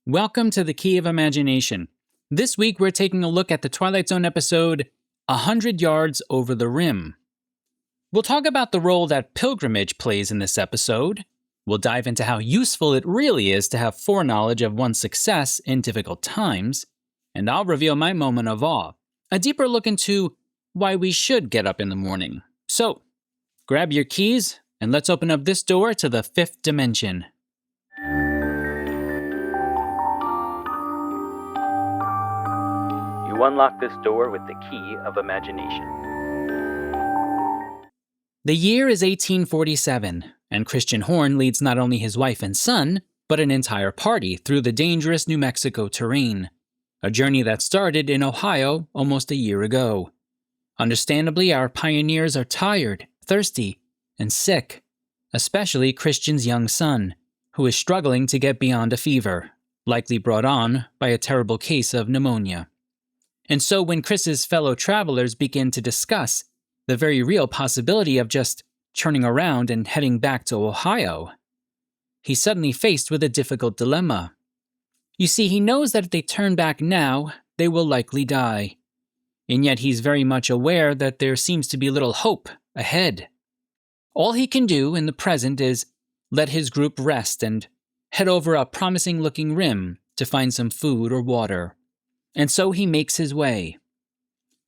Welcome to the Key of Imagination. This week we're taking a look at the Twilight Zone episode 100 Yards Over the Rim. We'll talk about the role that pilgrimage plays in this episode. We'll dive into how useful it really is to have foreknowledge of one's success in difficult times. And I'll reveal my moment of awe, a deeper look into why we should get up in the morning. So, grab your keys and let's open up this door to the fifth dimension. You unlock this door with the key of imagination. The year is 1847, and Christian Horn leads not only his wife and son, but an entire party through the dangerous New Mexico terrain, a journey that started in Ohio almost a year ago. Understandably, our pioneers are tired, thirsty, and sick, especially Christian's young son, who is struggling to get beyond a fever, likely brought on by a terrible case of pneumonia. And so when Chris's fellow travelers begin to discuss the very real possibility of just turning around and heading back to Ohio, he's suddenly faced with a difficult dilemma. You see, he knows that if they turn back now, they will likely die. And yet he's very much aware that there seems to be little hope ahead. All he can do in the present is let his group rest and head over a promising-looking rim to find some food or water. And so he makes his way.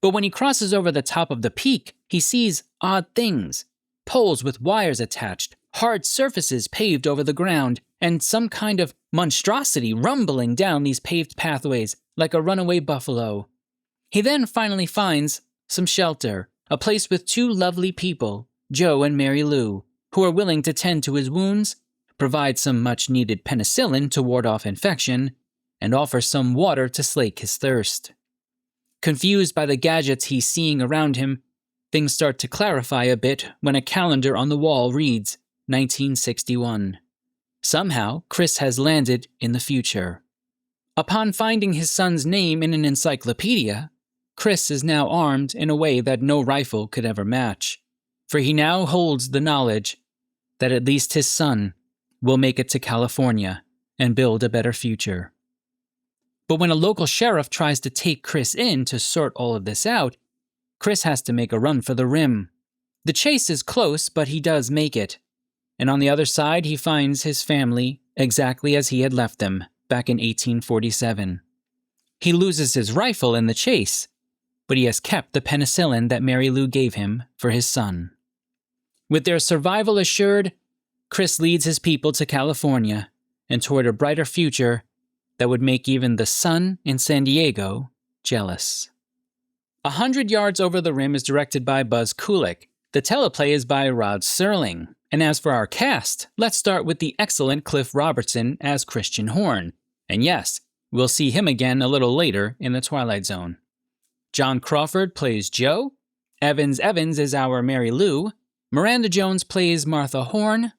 But when he crosses over the top of the peak, he sees odd things. Poles with wires attached, hard surfaces paved over the ground, and some kind of monstrosity rumbling down these paved pathways like a runaway buffalo. He then finally finds some shelter, a place with two lovely people, Joe and Mary Lou, who are willing to tend to his wounds, provide some much-needed penicillin to ward off infection, and offer some water to slake his thirst. Confused by the gadgets he's seeing around him, things start to clarify a bit when a calendar on the wall reads 1961. Somehow, Chris has landed in the future. Upon finding his son's name in an encyclopedia, Chris is now armed in a way that no rifle could ever match, for he now holds the knowledge that at least his son will make it to California and build a better future. But when a local sheriff tries to take Chris in to sort all of this out, Chris has to make a run for the rim. The chase is close, but he does make it. And on the other side, he finds his family exactly as he had left them back in 1847. He loses his rifle in the chase, but he has kept the penicillin that Mary Lou gave him for his son. With their survival assured, Chris leads his people to California and toward a brighter future that would make even the sun in San Diego jealous. 100 Yards Over the Rim is directed by Buzz Kulik. The teleplay is by Rod Serling. And as for our cast, let's start with the excellent Cliff Robertson as Christian Horn. And yes, we'll see him again a little later in the Twilight Zone. John Crawford plays Joe. Evans is our Mary Lou. Miranda Jones plays Martha Horn.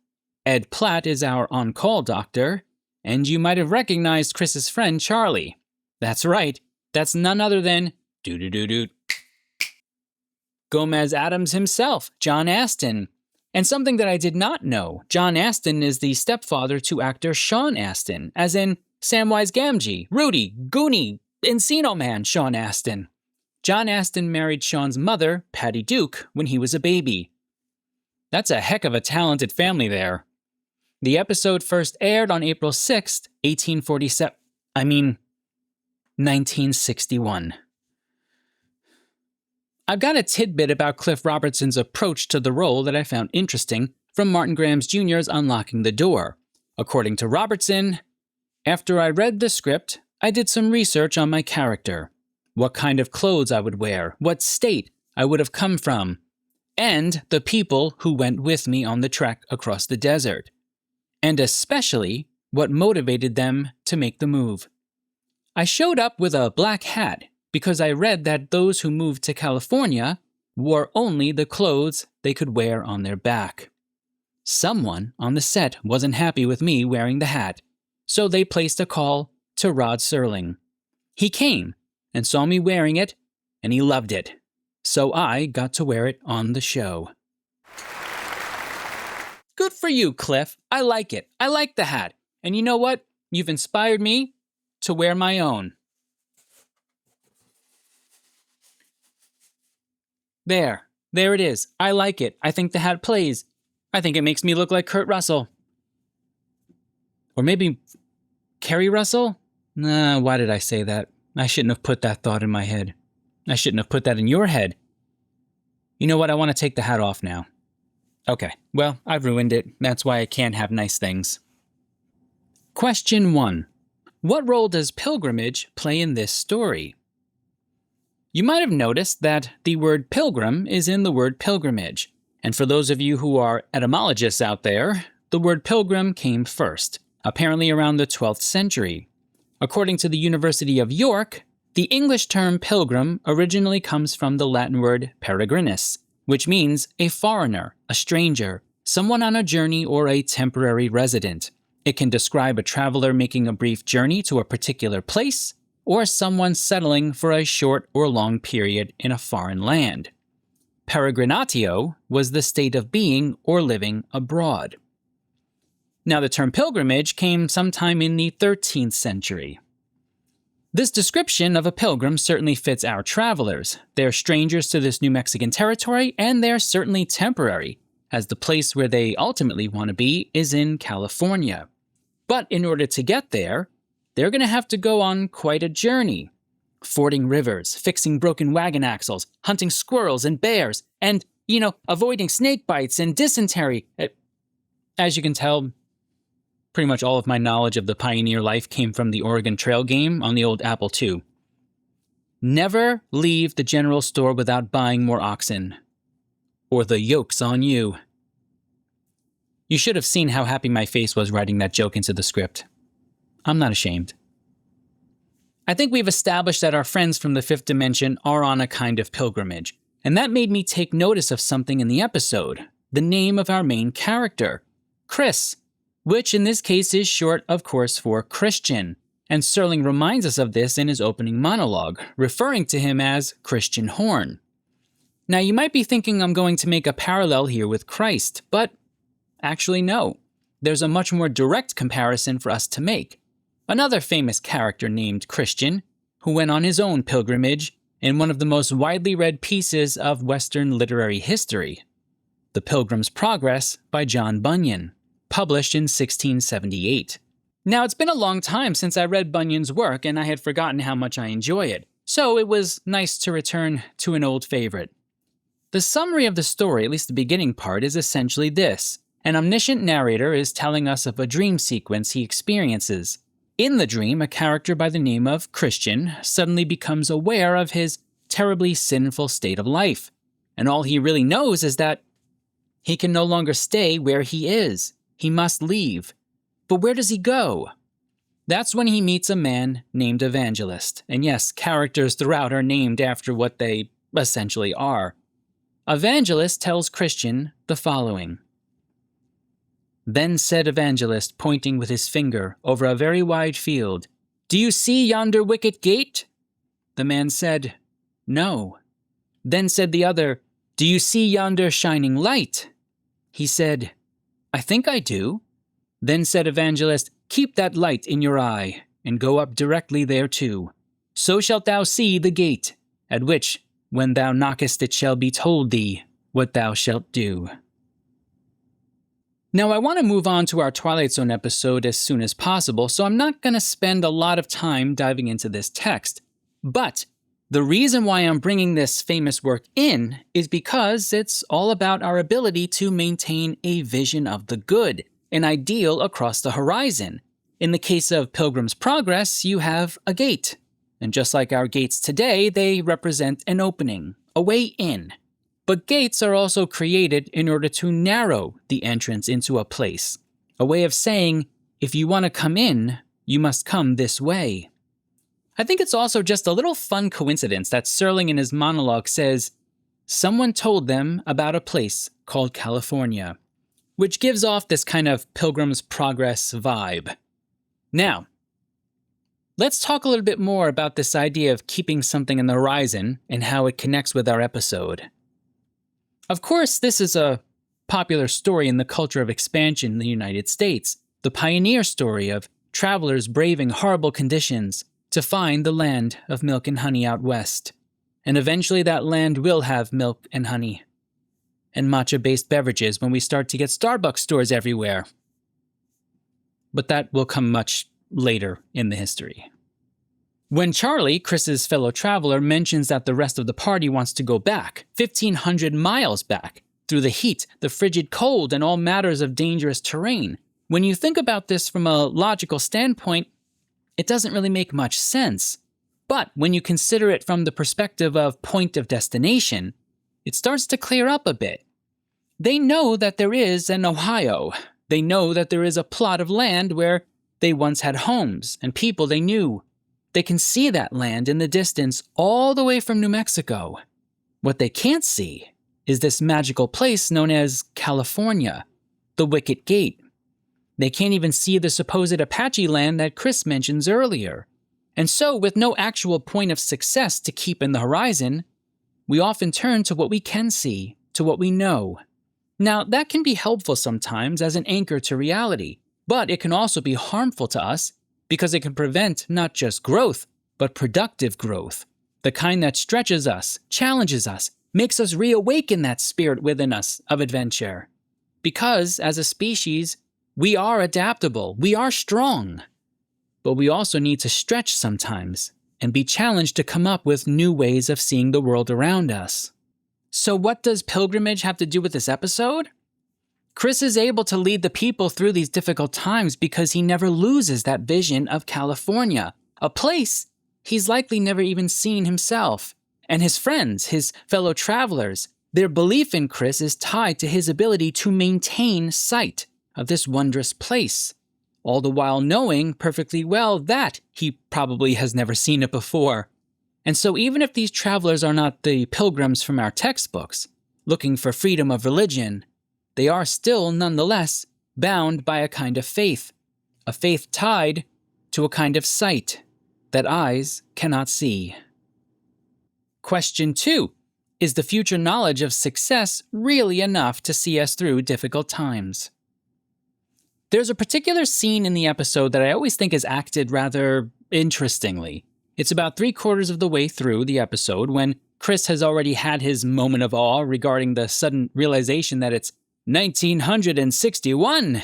Ed Platt is our on-call doctor. And you might have recognized Chris's friend Charlie. That's right, that's none other than Gomez Addams himself, John Astin. And something that I did not know, John Astin is the stepfather to actor Sean Astin, as in Samwise Gamgee, Rudy, Goonie, Encino Man Sean Astin. John Astin married Sean's mother, Patty Duke, when he was a baby. That's a heck of a talented family there. The episode first aired on April 6th, 1961. I've got a tidbit about Cliff Robertson's approach to the role that I found interesting from Martin Grahams Jr.'s Unlocking the Door. According to Robertson, after I read the script, I did some research on my character, what kind of clothes I would wear, what state I would have come from, and the people who went with me on the trek across the desert. And especially what motivated them to make the move. I showed up with a black hat because I read that those who moved to California wore only the clothes they could wear on their back. Someone on the set wasn't happy with me wearing the hat, so they placed a call to Rod Serling. He came and saw me wearing it, and he loved it, so I got to wear it on the show. Good for you, Cliff. I like it. I like the hat. And you know what? You've inspired me to wear my own. There it is. I like it. I think the hat plays. I think it makes me look like Kurt Russell. Or maybe Kerry Russell? Nah, why did I say that? I shouldn't have put that thought in my head. I shouldn't have put that in your head. You know what? I want to take the hat off now. Okay, well, I've ruined it. That's why I can't have nice things. Question 1. What role does pilgrimage play in this story? You might have noticed that the word pilgrim is in the word pilgrimage. And for those of you who are etymologists out there, the word pilgrim came first, apparently around the 12th century. According to the University of York, the English term pilgrim originally comes from the Latin word peregrinus, which means a foreigner, a stranger, someone on a journey or a temporary resident. It can describe a traveler making a brief journey to a particular place, or someone settling for a short or long period in a foreign land. Peregrinatio was the state of being or living abroad. Now, the term pilgrimage came sometime in the 13th century. This description of a pilgrim certainly fits our travelers. They're strangers to this New Mexican territory, and they're certainly temporary, as the place where they ultimately want to be is in California. But in order to get there, they're going to have to go on quite a journey. Fording rivers, fixing broken wagon axles, hunting squirrels and bears, and, avoiding snake bites and dysentery. As you can tell, pretty much all of my knowledge of the pioneer life came from the Oregon Trail game on the old Apple II. Never leave the general store without buying more oxen, or the yoke's on you. You should have seen how happy my face was writing that joke into the script. I'm not ashamed. I think we've established that our friends from the fifth dimension are on a kind of pilgrimage, and that made me take notice of something in the episode, the name of our main character, Chris, which in this case is short, of course, for Christian, and Serling reminds us of this in his opening monologue, referring to him as Christian Horn. Now, you might be thinking I'm going to make a parallel here with Christ, but actually no. There's a much more direct comparison for us to make. Another famous character named Christian, who went on his own pilgrimage in one of the most widely read pieces of Western literary history, The Pilgrim's Progress by John Bunyan, published in 1678. Now, it's been a long time since I read Bunyan's work, and I had forgotten how much I enjoy it, so it was nice to return to an old favorite. The summary of the story, at least the beginning part, is essentially this. An omniscient narrator is telling us of a dream sequence he experiences. In the dream, a character by the name of Christian suddenly becomes aware of his terribly sinful state of life, and all he really knows is that he can no longer stay where he is. He must leave. But where does he go? That's when he meets a man named Evangelist, and yes, characters throughout are named after what they essentially are. Evangelist tells Christian the following. Then said Evangelist, pointing with his finger over a very wide field, "Do you see yonder wicket gate?" The man said, "No." Then said the other, "Do you see yonder shining light?" He said, "I think I do." Then said Evangelist, "Keep that light in your eye, and go up directly thereto. So shalt thou see the gate, at which, when thou knockest, it shall be told thee what thou shalt do." Now, I want to move on to our Twilight Zone episode as soon as possible, so I'm not going to spend a lot of time diving into this text. But the reason why I'm bringing this famous work in is because it's all about our ability to maintain a vision of the good, an ideal across the horizon. In the case of Pilgrim's Progress, you have a gate. And just like our gates today, they represent an opening, a way in. But gates are also created in order to narrow the entrance into a place, a way of saying, if you want to come in, you must come this way. I think it's also just a little fun coincidence that Serling in his monologue says, someone told them about a place called California, which gives off this kind of Pilgrim's Progress vibe. Now, let's talk a little bit more about this idea of keeping something on the horizon and how it connects with our episode. Of course, this is a popular story in the culture of expansion in the United States, the pioneer story of travelers braving horrible conditions to find the land of milk and honey out west. And eventually that land will have milk and honey and matcha-based beverages when we start to get Starbucks stores everywhere. But that will come much later in the history. When Charlie, Chris's fellow traveler, mentions that the rest of the party wants to go back, 1,500 miles back, through the heat, the frigid cold, and all matters of dangerous terrain, when you think about this from a logical standpoint, it doesn't really make much sense. But when you consider it from the perspective of point of destination, it starts to clear up a bit. They know that there is an Ohio. They know that there is a plot of land where they once had homes and people they knew. They can see that land in the distance all the way from New Mexico. What they can't see is this magical place known as California, the Wicket Gate. They can't even see the supposed Apache land that Chris mentions earlier. And so, with no actual point of success to keep in the horizon, we often turn to what we can see, to what we know. Now, that can be helpful sometimes as an anchor to reality, but it can also be harmful to us because it can prevent not just growth, but productive growth. The kind that stretches us, challenges us, makes us reawaken that spirit within us of adventure. Because, as a species, we are adaptable, we are strong. But we also need to stretch sometimes and be challenged to come up with new ways of seeing the world around us. So what does pilgrimage have to do with this episode? Chris is able to lead the people through these difficult times because he never loses that vision of California, a place he's likely never even seen himself. And his friends, his fellow travelers, their belief in Chris is tied to his ability to maintain sight of this wondrous place, all the while knowing perfectly well that he probably has never seen it before. And so even if these travelers are not the pilgrims from our textbooks, looking for freedom of religion, they are still nonetheless bound by a kind of faith, a faith tied to a kind of sight that eyes cannot see. Question 2. Is the future knowledge of success really enough to see us through difficult times? There's a particular scene in the episode that I always think is acted rather interestingly. It's about 3/4 of the way through the episode when Chris has already had his moment of awe regarding the sudden realization that it's 1961.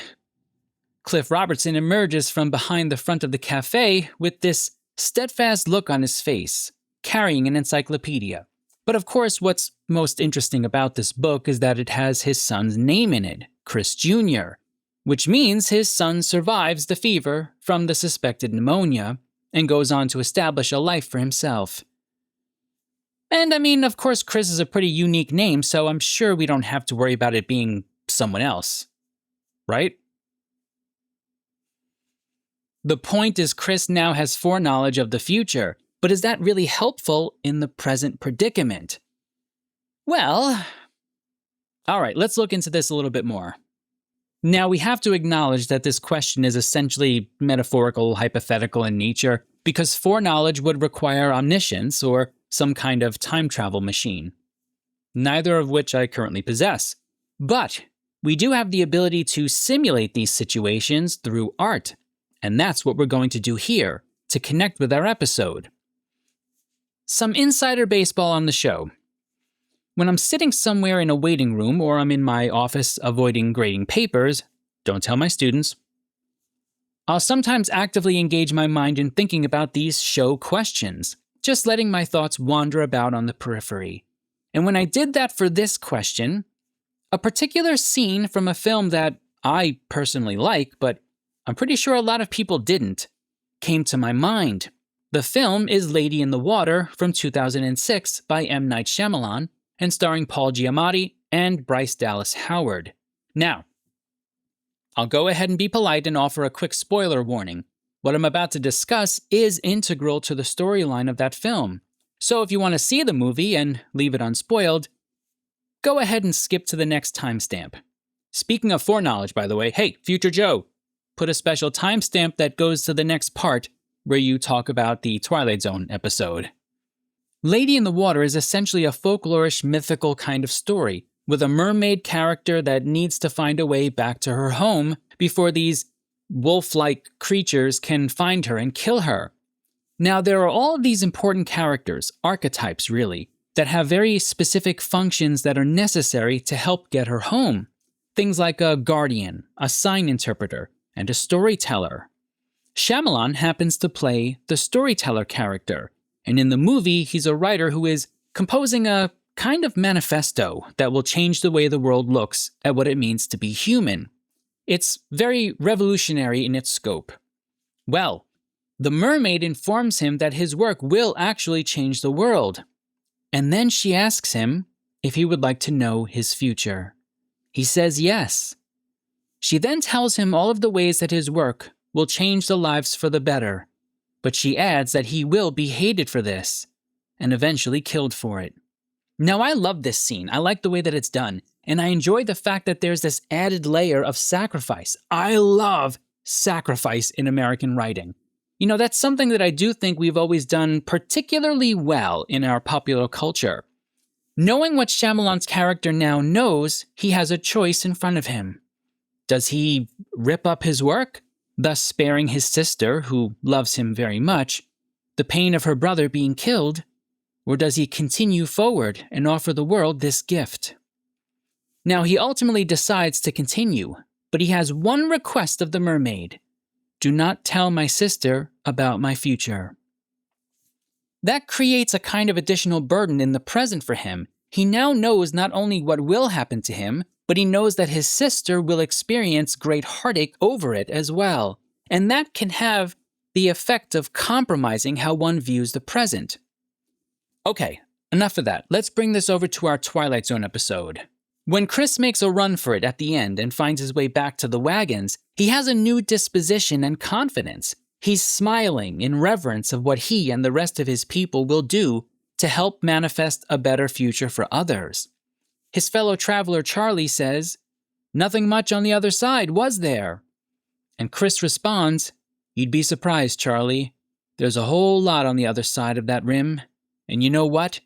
Cliff Robertson emerges from behind the front of the cafe with this steadfast look on his face, carrying an encyclopedia. But of course, what's most interesting about this book is that it has his son's name in it, Chris Jr., which means his son survives the fever from the suspected pneumonia and goes on to establish a life for himself. And I mean, of course, Chris is a pretty unique name, so I'm sure we don't have to worry about it being someone else, right? The point is Chris now has foreknowledge of the future, but is that really helpful in the present predicament? Well, all right, let's look into this a little bit more. Now, we have to acknowledge that this question is essentially metaphorical, hypothetical in nature, because foreknowledge would require omniscience or some kind of time travel machine, neither of which I currently possess. But we do have the ability to simulate these situations through art, and that's what we're going to do here to connect with our episode. Some insider baseball on the show. When I'm sitting somewhere in a waiting room or I'm in my office avoiding grading papers, don't tell my students, I'll sometimes actively engage my mind in thinking about these show questions, just letting my thoughts wander about on the periphery. And when I did that for this question, a particular scene from a film that I personally like, but I'm pretty sure a lot of people didn't, came to my mind. The film is Lady in the Water from 2006 by M. Night Shyamalan, and starring Paul Giamatti and Bryce Dallas Howard. Now, I'll go ahead and be polite and offer a quick spoiler warning. What I'm about to discuss is integral to the storyline of that film. So if you want to see the movie and leave it unspoiled, go ahead and skip to the next timestamp. Speaking of foreknowledge, by the way, hey, Future Joe, put a special timestamp that goes to the next part where you talk about the Twilight Zone episode. Lady in the Water is essentially a folklorish, mythical kind of story, with a mermaid character that needs to find a way back to her home before these wolf-like creatures can find her and kill her. Now, there are all of these important characters, archetypes really, that have very specific functions that are necessary to help get her home. Things like a guardian, a sign interpreter, and a storyteller. Shyamalan happens to play the storyteller character, and in the movie, he's a writer who is composing a kind of manifesto that will change the way the world looks at what it means to be human. It's very revolutionary in its scope. Well, the mermaid informs him that his work will actually change the world. And then she asks him if he would like to know his future. He says yes. She then tells him all of the ways that his work will change the lives for the better, but she adds that he will be hated for this, and eventually killed for it. Now, I love this scene. I like the way that it's done, and I enjoy the fact that there's this added layer of sacrifice. I love sacrifice in American writing. You know, that's something that I do think we've always done particularly well in our popular culture. Knowing what Shyamalan's character now knows, he has a choice in front of him. Does he rip up his work, thus sparing his sister, who loves him very much, the pain of her brother being killed, or does he continue forward and offer the world this gift? Now, he ultimately decides to continue, but he has one request of the mermaid. Do not tell my sister about my future. That creates a kind of additional burden in the present for him. He now knows not only what will happen to him, but he knows that his sister will experience great heartache over it as well. And that can have the effect of compromising how one views the present. Okay, enough of that. Let's bring this over to our Twilight Zone episode. When Chris makes a run for it at the end and finds his way back to the wagons, he has a new disposition and confidence. He's smiling in reverence of what he and the rest of his people will do to help manifest a better future for others. His fellow traveler Charlie says, "Nothing much on the other side, was there?" And Chris responds, "You'd be surprised, Charlie. There's a whole lot on the other side of that rim. And you know what?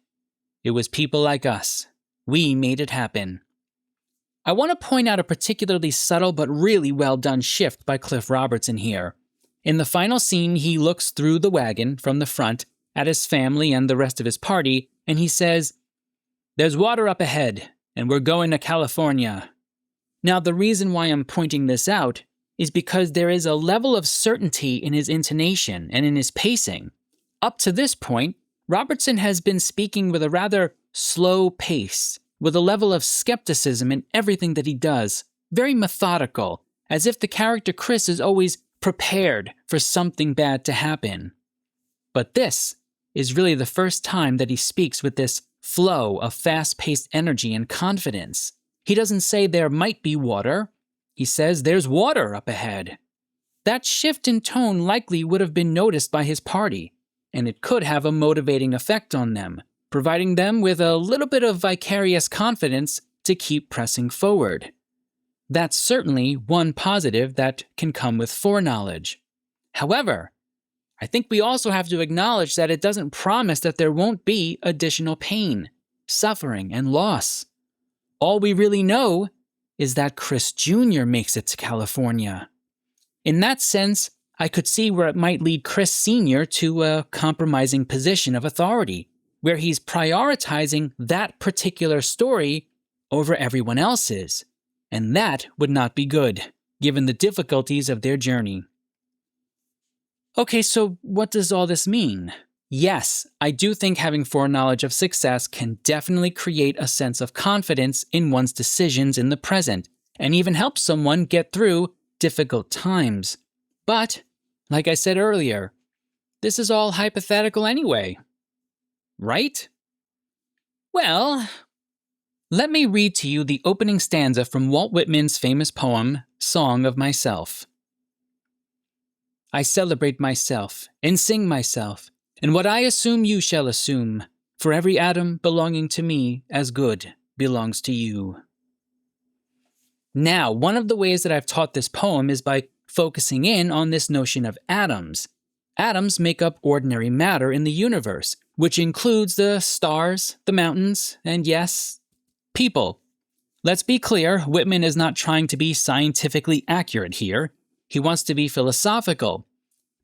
It was people like us. We made it happen." I want to point out a particularly subtle but really well done shift by Cliff Robertson here. In the final scene, he looks through the wagon from the front at his family and the rest of his party, and he says, "There's water up ahead, and we're going to California." Now, the reason why I'm pointing this out is because there is a level of certainty in his intonation and in his pacing. Up to this point, Robertson has been speaking with a rather slow pace, with a level of skepticism in everything that he does, very methodical, as if the character Chris is always prepared for something bad to happen. But this is really the first time that he speaks with this flow of fast-paced energy and confidence. He doesn't say there might be water, he says there's water up ahead. That shift in tone likely would have been noticed by his party, and it could have a motivating effect on them, providing them with a little bit of vicarious confidence to keep pressing forward. That's certainly one positive that can come with foreknowledge. However, I think we also have to acknowledge that it doesn't promise that there won't be additional pain, suffering, and loss. All we really know is that Chris Jr. makes it to California. In that sense, I could see where it might lead Chris Sr. to a compromising position of authority, where he's prioritizing that particular story over everyone else's. And that would not be good, given the difficulties of their journey. Okay, so what does all this mean? Yes, I do think having foreknowledge of success can definitely create a sense of confidence in one's decisions in the present, and even help someone get through difficult times. But, like I said earlier, this is all hypothetical anyway. Right? Well, let me read to you the opening stanza from Walt Whitman's famous poem, Song of Myself. I celebrate myself, and sing myself, and what I assume you shall assume, for every atom belonging to me as good belongs to you. Now, one of the ways that I've taught this poem is by focusing in on this notion of atoms. Atoms make up ordinary matter in the universe, which includes the stars, the mountains, and yes, people. Let's be clear, Whitman is not trying to be scientifically accurate here. He wants to be philosophical.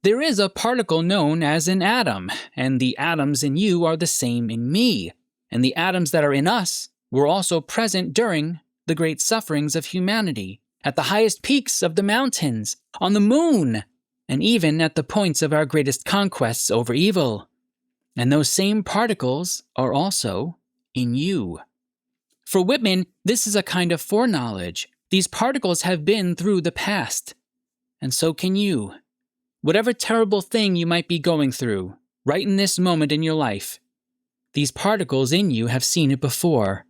There is a particle known as an atom, and the atoms in you are the same in me. And the atoms that are in us were also present during the great sufferings of humanity, at the highest peaks of the mountains, on the moon, and even at the points of our greatest conquests over evil. And those same particles are also in you. For Whitman, this is a kind of foreknowledge. These particles have been through the past, and so can you. Whatever terrible thing you might be going through, right in this moment in your life, these particles in you have seen it before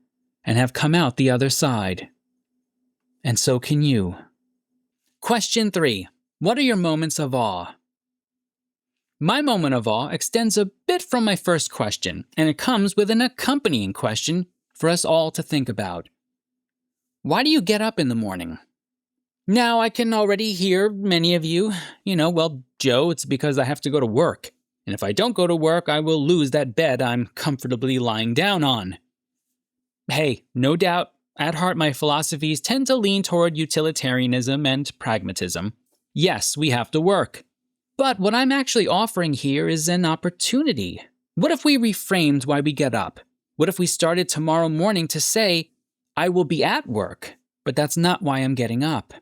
and have come out the other side. And so can you. Question 3. What are your moments of awe? My moment of awe extends a bit from my first question, and it comes with an accompanying question for us all to think about. Why do you get up in the morning? Now, I can already hear many of you, well, Joe, it's because I have to go to work. And if I don't go to work, I will lose that bed I'm comfortably lying down on. Hey, no doubt, at heart my philosophies tend to lean toward utilitarianism and pragmatism. Yes, we have to work. But what I'm actually offering here is an opportunity. What if we reframed why we get up? What if we started tomorrow morning to say, I will be at work, but that's not why I'm getting up?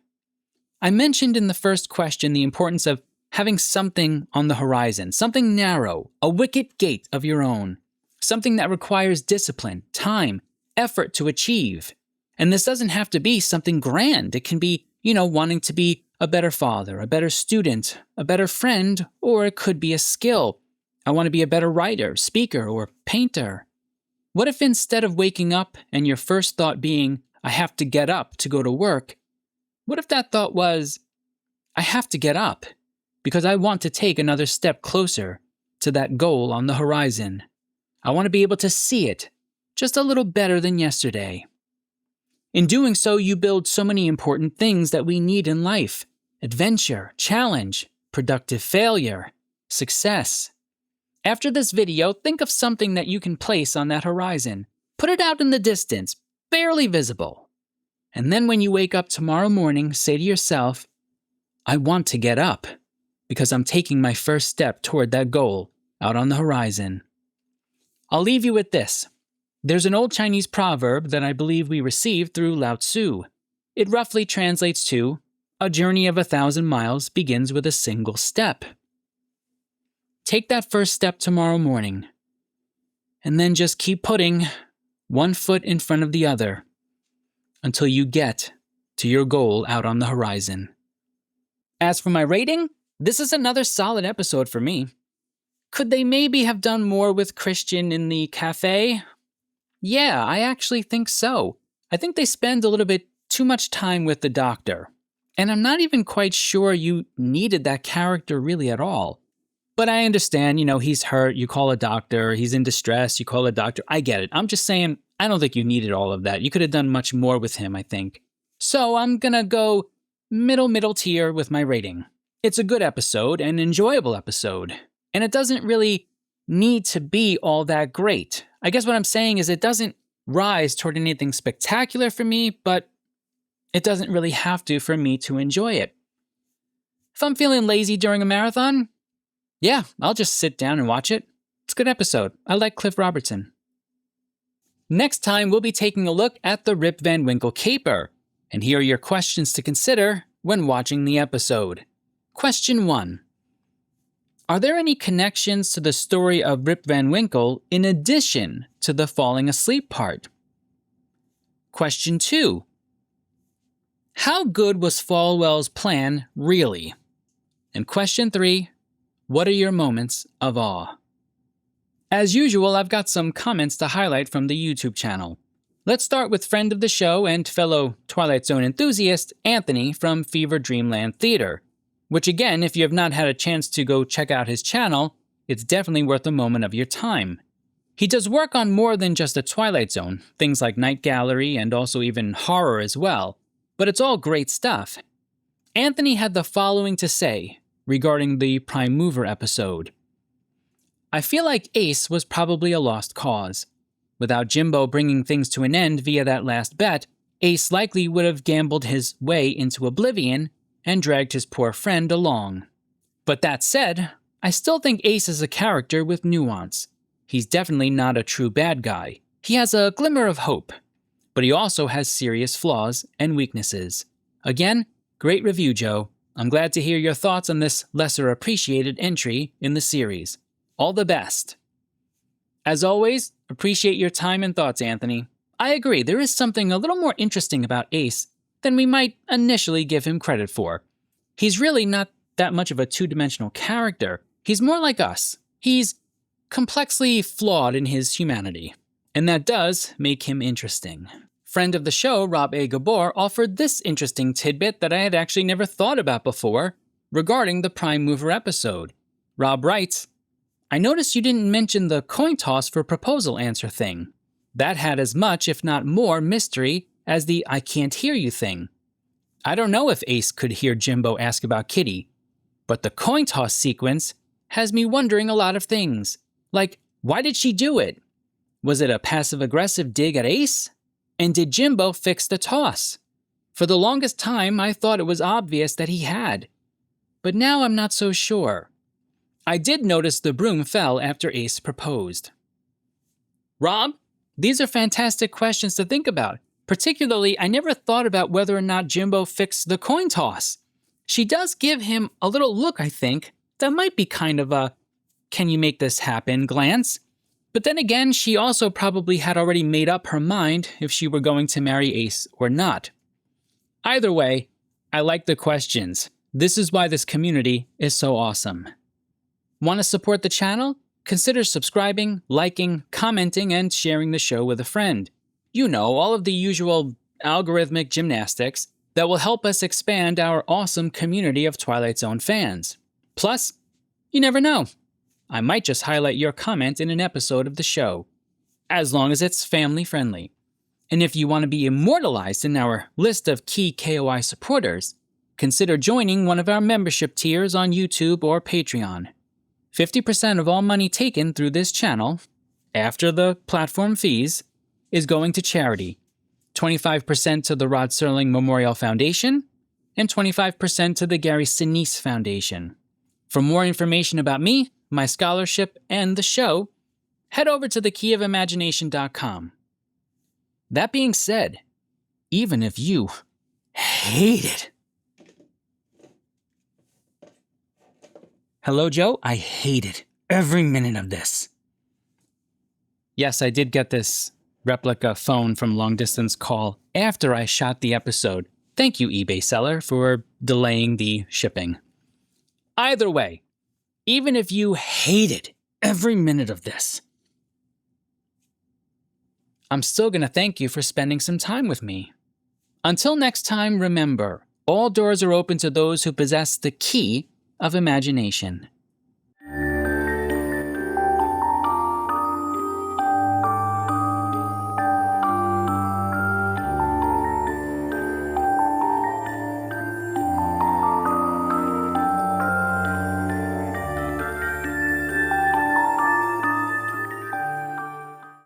I mentioned in the first question the importance of having something on the horizon, something narrow, a wicket gate of your own, something that requires discipline, time, effort to achieve. And this doesn't have to be something grand. It can be, wanting to be a better father, a better student, a better friend, or it could be a skill. I want to be a better writer, speaker, or painter. What if instead of waking up and your first thought being, I have to get up to go to work, what if that thought was, I have to get up because I want to take another step closer to that goal on the horizon. I want to be able to see it just a little better than yesterday. In doing so, you build so many important things that we need in life: adventure, challenge, productive failure, success. After this video, think of something that you can place on that horizon. Put it out in the distance, barely visible. And then when you wake up tomorrow morning, say to yourself, I want to get up because I'm taking my first step toward that goal out on the horizon. I'll leave you with this. There's an old Chinese proverb that I believe we received through Lao Tzu. It roughly translates to, a journey of 1,000 miles begins with a single step. Take that first step tomorrow morning, and then just keep putting one foot in front of the other until you get to your goal out on the horizon. As for my rating, this is another solid episode for me. Could they maybe have done more with Christian in the cafe? Yeah, I actually think so. I think they spend a little bit too much time with the doctor. And I'm not even quite sure you needed that character really at all. But I understand, he's hurt, you call a doctor, he's in distress, you call a doctor. I get it. I'm just saying, I don't think you needed all of that. You could have done much more with him, I think. So I'm gonna go middle tier with my rating. It's a good episode, an enjoyable episode. And it doesn't really need to be all that great. I guess what I'm saying is it doesn't rise toward anything spectacular for me, but it doesn't really have to for me to enjoy it. If I'm feeling lazy during a marathon, yeah, I'll just sit down and watch it. It's a good episode. I like Cliff Robertson. Next time, we'll be taking a look at the Rip Van Winkle caper. And here are your questions to consider when watching the episode. Question 1. Are there any connections to the story of Rip Van Winkle in addition to the falling asleep part? Question 2. How good was Falwell's plan really? And question 3. What are your moments of awe? As usual, I've got some comments to highlight from the YouTube channel. Let's start with friend of the show and fellow Twilight Zone enthusiast, Anthony from Fever Dreamland Theater. Which again, if you have not had a chance to go check out his channel, it's definitely worth a moment of your time. He does work on more than just the Twilight Zone, things like Night Gallery and also even horror as well, but it's all great stuff. Anthony had the following to say regarding the Prime Mover episode. I feel like Ace was probably a lost cause. Without Jimbo bringing things to an end via that last bet, Ace likely would have gambled his way into oblivion and dragged his poor friend along. But that said, I still think Ace is a character with nuance. He's definitely not a true bad guy. He has a glimmer of hope, but he also has serious flaws and weaknesses. Again, great review, Joe. I'm glad to hear your thoughts on this lesser appreciated entry in the series. All the best. As always, appreciate your time and thoughts, Anthony. I agree, there is something a little more interesting about Ace than we might initially give him credit for. He's really not that much of a two-dimensional character. He's more like us. He's complexly flawed in his humanity, and that does make him interesting. Friend of the show, Rob A. Gabor, offered this interesting tidbit that I had actually never thought about before regarding the Prime Mover episode. Rob writes, I noticed you didn't mention the coin toss for proposal answer thing. That had as much, if not more, mystery as the I can't hear you thing. I don't know if Ace could hear Jimbo ask about Kitty, but the coin toss sequence has me wondering a lot of things. Like, why did she do it? Was it a passive-aggressive dig at Ace? And did Jimbo fix the toss? For the longest time, I thought it was obvious that he had. But now I'm not so sure. I did notice the broom fell after Ace proposed. Rob, these are fantastic questions to think about. Particularly, I never thought about whether or not Jimbo fixed the coin toss. She does give him a little look, I think, that might be kind of a, can you make this happen glance? But then again, she also probably had already made up her mind if she were going to marry Ace or not. Either way, I like the questions. This is why this community is so awesome. Want to support the channel? Consider subscribing, liking, commenting, and sharing the show with a friend. You know, all of the usual algorithmic gymnastics that will help us expand our awesome community of Twilight Zone fans. Plus, you never know. I might just highlight your comment in an episode of the show, as long as it's family-friendly. And if you want to be immortalized in our list of key KOI supporters, consider joining one of our membership tiers on YouTube or Patreon. 50% of all money taken through this channel, after the platform fees, is going to charity, 25% to the Rod Serling Memorial Foundation, and 25% to the Gary Sinise Foundation. For more information about me, my scholarship, and the show, head over to thekeyofImagination.com. That being said, even if you hate it. Hello, Joe. I hated every minute of this. Yes, I did get this replica phone from Long Distance Call after I shot the episode. Thank you, eBay seller, for delaying the shipping. Either way, even if you hated every minute of this, I'm still going to thank you for spending some time with me. Until next time, remember, all doors are open to those who possess the key of imagination.